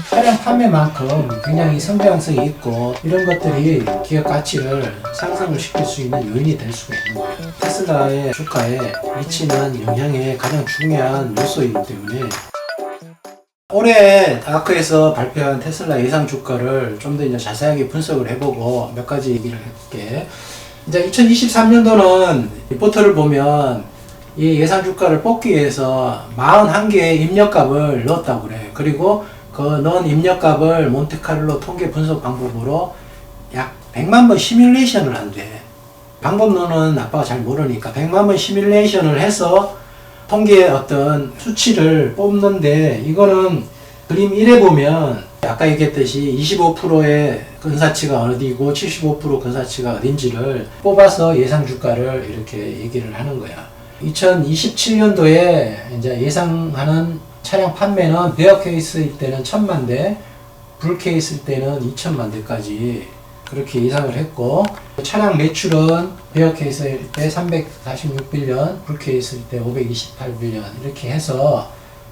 차량 판매만큼 굉장히 성장성이 있고 이런 것들이 기업 가치를 상승을 시킬 수 있는 요인이 될 수가 있는 거예요. 테슬라의 주가에 미치는 영향의 가장 중요한 요소이기 때문에 올해 다크에서 발표한 테슬라 예상 주가를 좀 더 이제 자세하게 분석을 해보고 몇 가지 얘기를 해볼게. 이제 2023년도는 리포트를 보면 이 예상 주가를 뽑기 위해서 41개의 입력값을 넣었다고 그래. 그리고 그 넣은 입력값을 몬테카를로 통계 분석 방법으로 약 100만 번 시뮬레이션을 한대. 방법론은 아빠가 잘 모르니까 100만 번 시뮬레이션을 해서 통계의 어떤 수치를 뽑는데, 이거는 그림 1에 보면 아까 얘기했듯이 25%의 근사치가 어디고 75% 근사치가 어딘지를 뽑아서 예상 주가를 이렇게 얘기를 하는 거야. 2027년도에 이제 예상하는 차량 판매는 베어 케이스일 때는 1000만 대, 불 케이스일 때는 2000만 대까지 그렇게 예상을 했고, 차량 매출은 베어 케이스일 때 346빌리언, 불 케이스일 때 528빌리언 이렇게 해서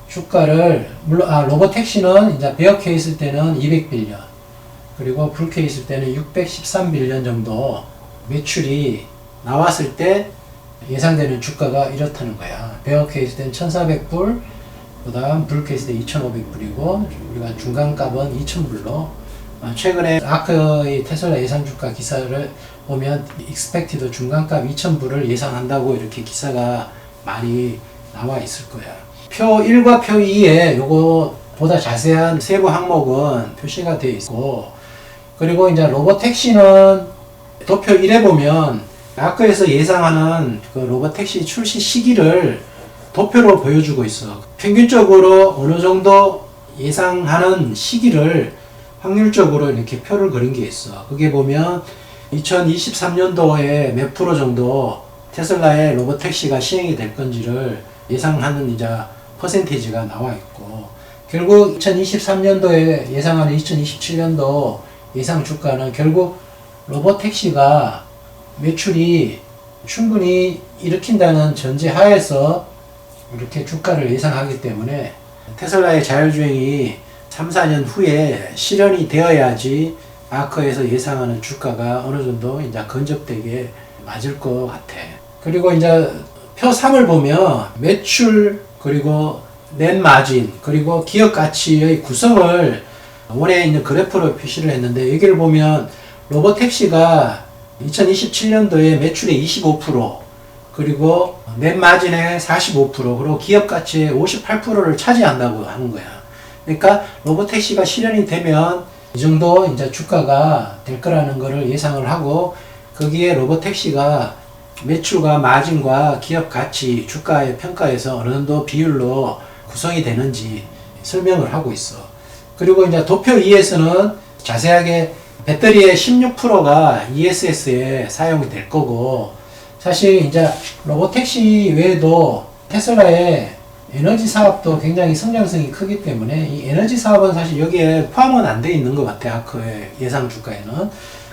주가를, 물론 로보택시는 이제 베어 케이스일 때는 200빌리언, 그리고 불 케이스일 때는 613빌리언 정도 매출이 나왔을 때 예상되는 주가가 이렇다는 거야. 베어 케이스 때는 1400불, 그 다음 불 케이스 때 2500불이고, 우리가 중간값은 2000불로, 최근에 아크의 테슬라 예상 주가 기사를 보면 expected 중간값 2000불을 예상한다고 이렇게 기사가 많이 나와 있을 거야. 표 1과 표 2에 요거 보다 자세한 세부 항목은 표시가 되어 있고, 그리고 이제 로보택시는 도표 1에 보면 아크에서 예상하는 그 로보택시 출시 시기를 도표로 보여주고 있어. 평균적으로 어느 정도 예상하는 시기를 확률적으로 이렇게 표를 그린 게 있어. 그게 보면 2023년도에 몇 프로 정도 테슬라의 로보택시가 시행이 될 건지를 예상하는 이제 퍼센테이지가 나와 있고, 결국 2023년도에 예상하는 2027년도 예상 주가는 결국 로보택시가 매출이 충분히 일으킨다는 전제 하에서 이렇게 주가를 예상하기 때문에 테슬라의 자율주행이 3, 4년 후에 실현이 되어야지 아크에서 예상하는 주가가 어느 정도 이제 근접되게 맞을 것 같아. 그리고 이제 표 3을 보면 매출, 그리고 넷 마진, 그리고 기업 가치의 구성을 원에 있는 그래프로 표시를 했는데, 여기를 보면 로보택시가 2027년도에 매출의 25%, 그리고 넷 마진의 45%, 그리고 기업 가치의 58%를 차지한다고 하는 거야. 그러니까 로보택시가 실현이 되면 이 정도 이제 주가가 될 거라는 거를 예상을 하고, 거기에 로보택시가 매출과 마진과 기업 가치, 주가의 평가에서 어느 정도 비율로 구성이 되는지 설명을 하고 있어. 그리고 이제 도표 2에서는 자세하게 배터리의 16%가 ESS에 사용이 될 거고, 사실 이제 로보택시 외에도 테슬라의 에너지 사업도 굉장히 성장성이 크기 때문에 이 에너지 사업은 사실 여기에 포함은 안 돼 있는 것 같아요. 아크의 예상 주가에는.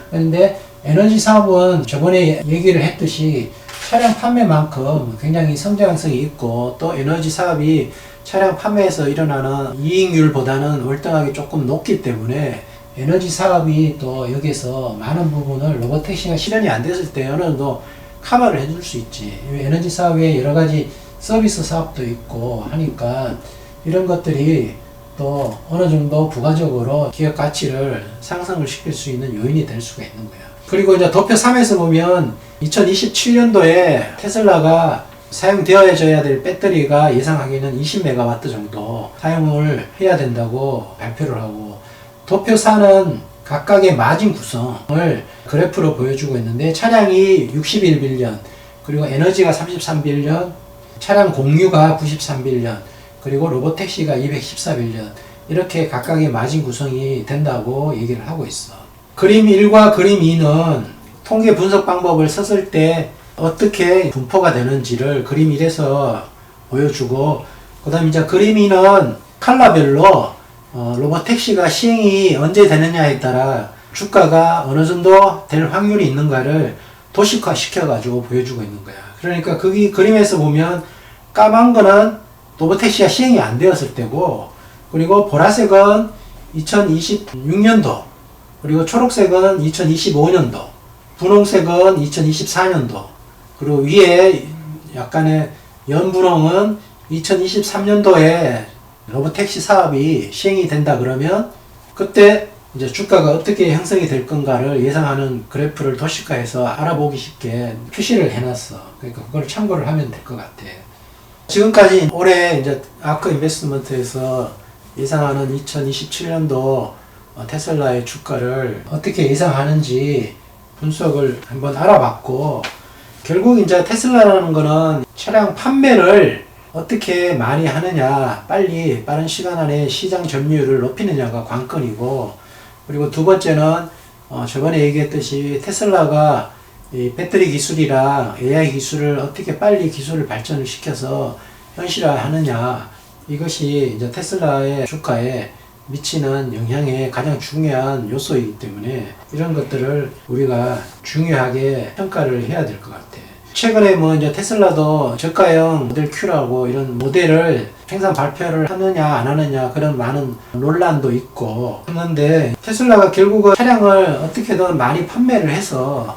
그런데 에너지 사업은 저번에 얘기를 했듯이 차량 판매만큼 굉장히 성장성이 있고, 또 에너지 사업이 차량 판매에서 일어나는 이익률보다는 월등하게 조금 높기 때문에 에너지 사업이 또 여기서 많은 부분을 로보택시가 실현이 안 됐을 때 어느 정도 커버를 해줄 수 있지. 에너지 사업에 여러 가지 서비스 사업도 있고 하니까 이런 것들이 또 어느 정도 부가적으로 기업 가치를 상승을 시킬 수 있는 요인이 될 수가 있는 거야. 그리고 이제 도표 3에서 보면 2027년도에 테슬라가 사용되어져야 될 배터리가 예상하기에는 20메가와트 정도 사용을 해야 된다고 발표를 하고, 도표 4는 각각의 마진 구성을 그래프로 보여주고 있는데, 차량이 61빌리언, 그리고 에너지가 33빌리언, 차량 공유가 93빌리언, 그리고 로보택시가 214빌리언, 이렇게 각각의 마진 구성이 된다고 얘기를 하고 있어. 그림 1과 그림 2는 통계 분석 방법을 썼을 때 어떻게 분포가 되는지를 그림 1에서 보여주고, 그 다음 이제 그림 2는 컬러별로 로보택시가 시행이 언제 되느냐에 따라 주가가 어느 정도 될 확률이 있는가를 도식화 시켜가지고 보여주고 있는 거야. 그러니까 거기 그림에서 보면 까만 거는 로보택시가 시행이 안 되었을 때고, 그리고 보라색은 2026년도, 그리고 초록색은 2025년도, 분홍색은 2024년도, 그리고 위에 약간의 연분홍은 2023년도에 로보택시 사업이 시행이 된다 그러면 그때 이제 주가가 어떻게 형성이 될 건가를 예상하는 그래프를 도시가에서 알아보기 쉽게 표시를 해놨어. 그러니까 그걸 참고를 하면 될 것 같아. 지금까지 올해 이제 아크 인베스트먼트에서 예상하는 2027년도 테슬라의 주가를 어떻게 예상하는지 분석을 한번 알아봤고, 결국 이제 테슬라라는 거는 차량 판매를 어떻게 많이 하느냐, 빠른 시간 안에 시장 점유율을 높이느냐가 관건이고, 그리고 두 번째는 저번에 얘기했듯이 테슬라가 이 배터리 기술이랑 AI 기술을 어떻게 빨리 기술을 발전을 시켜서 현실화하느냐, 이것이 이제 테슬라의 주가에 미치는 영향의 가장 중요한 요소이기 때문에 이런 것들을 우리가 중요하게 평가를 해야 될 것 같아. 최근에 뭐 이제 테슬라도 저가형 모델 Q라고 이런 모델을 생산 발표를 하느냐 안 하느냐 그런 많은 논란도 있고 했는데, 테슬라가 결국은 차량을 어떻게든 많이 판매를 해서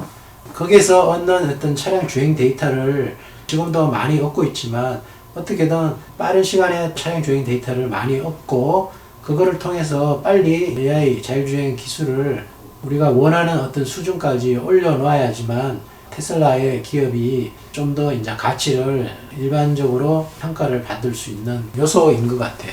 거기에서 얻는 어떤 차량 주행 데이터를 지금도 많이 얻고 있지만, 어떻게든 빠른 시간에 차량 주행 데이터를 많이 얻고 그거를 통해서 빨리 AI 자율주행 기술을 우리가 원하는 어떤 수준까지 올려놓아야지만 테슬라의 기업이 좀 더 이제 가치를 일반적으로 평가를 받을 수 있는 요소인 것 같아.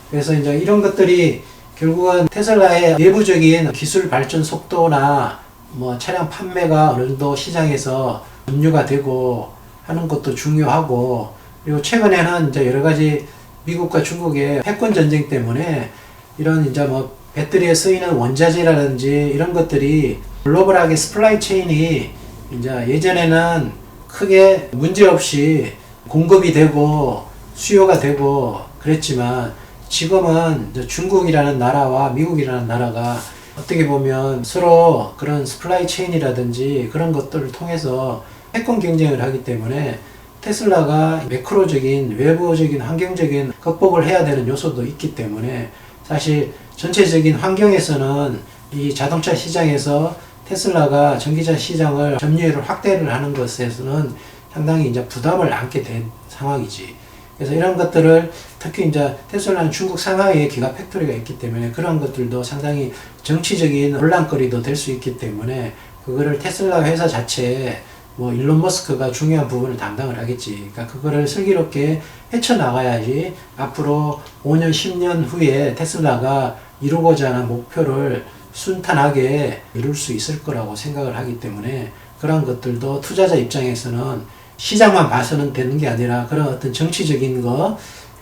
그래서 이제 이런 것들이 결국은 테슬라의 내부적인 기술 발전 속도나 뭐 차량 판매가 어느 정도 시장에서 점유가 되고 하는 것도 중요하고, 그리고 최근에는 이제 여러 가지 미국과 중국의 패권 전쟁 때문에 이런 이제 뭐 배터리에 쓰이는 원자재라든지 이런 것들이 글로벌하게 스플라이 체인이 이제 예전에는 크게 문제없이 공급이 되고 수요가 되고 그랬지만, 지금은 이제 중국이라는 나라와 미국이라는 나라가 어떻게 보면 서로 그런 스플라이 체인이라든지 그런 것들을 통해서 패권 경쟁을 하기 때문에 테슬라가 매크로적인 외부적인 환경적인 극복을 해야 되는 요소도 있기 때문에, 사실 전체적인 환경에서는 이 자동차 시장에서 테슬라가 전기차 시장을 점유율을 확대를 하는 것에서는 상당히 이제 부담을 안게 된 상황이지. 그래서 이런 것들을 특히 이제 테슬라는 중국 상하이에 기가 팩토리가 있기 때문에 그런 것들도 상당히 정치적인 논란거리도 될 수 있기 때문에, 그거를 테슬라 회사 자체에 뭐 일론 머스크가 중요한 부분을 담당을 하겠지. 그러니까 그거를 슬기롭게 헤쳐나가야지 앞으로 5년, 10년 후에 테슬라가 이루고자 하는 목표를 순탄하게 이룰 수 있을 거라고 생각을 하기 때문에, 그런 것들도 투자자 입장에서는 시장만 봐서는 되는 게 아니라 그런 어떤 정치적인 거,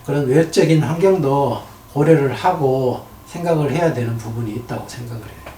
그런 외적인 환경도 고려를 하고 생각을 해야 되는 부분이 있다고 생각을 해요.